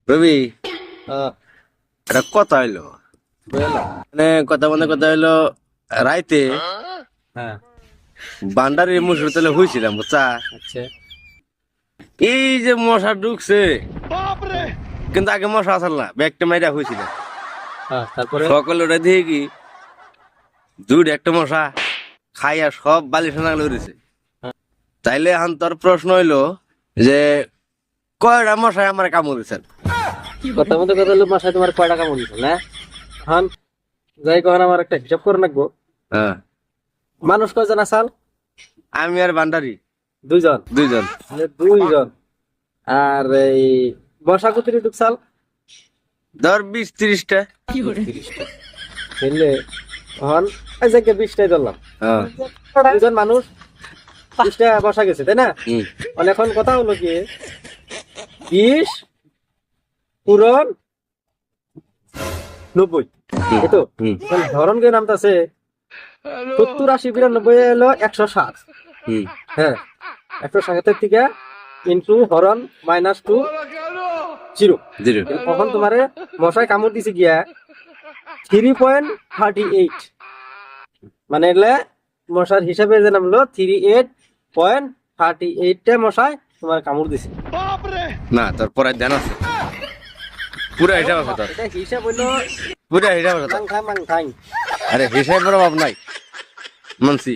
রবি হ্যাঁ, এটা কথা হইলো বুঝলো? কথা হইলো রাইতে হ্যাঁ, বান্ডারি মুসুর তেলে হয়েছিলাম বুঝছা আচ্ছা। এই যে মশা ঢুকছে কিন্তু আগে মশা আসল না ব্যাগটা মাইরা হয়েছিল হ্যাঁ, তারপরে সকালে ওটা দিয়ে কি দুধ একটা মশা খাইয়া সব বালিশ নাগলে উঠেছে তাইলে এখন তোর প্রশ্ন হইলো যে কয়টা মশাই আমার কামড় দিচ্ছেন কথা মতো কথা হলো মাসায় তোমার কয় টাকা মনে না এখন যাই কখন আমার একটা হিসাব করে রাখবো। হ্যাঁ মানুষ কয়জন আসাল? আমি আর বান্ডারি দুইজন। দুইজন মানে দুইজন। আর এই বর্ষা কুতিরি ঢুকছাল ধর 20-30টা বুঝলে? এখন এই যে 20টাই ধরলাম, হ্যাঁ দুজন মানুষ 20টা বসা গেছে তাই না? হুম মানে এখন কথা হলো কি 20 পূরণ 90 এই তো। হুম এখন ধরন কে নামতাছে 70 80 92 এলো 160। হুম হ্যাঁ, 160 থেকে ইনটু হরণ -2 0। জিরো তখন তোমারে মশায় কামড় দিছে গিয়া 3.38, মানে এলে মশার হিসাবে যে নামলো 38.38টা মশায় তোমার কামড় দিছে। না তোর পরে ধ্যান আছে পুরা হিসাব আছে তোর এটা হিসাব হইলো পুরা হিসাব আছে তোর মাং খাং। আরে হিসাবের অভাব নাই মানছি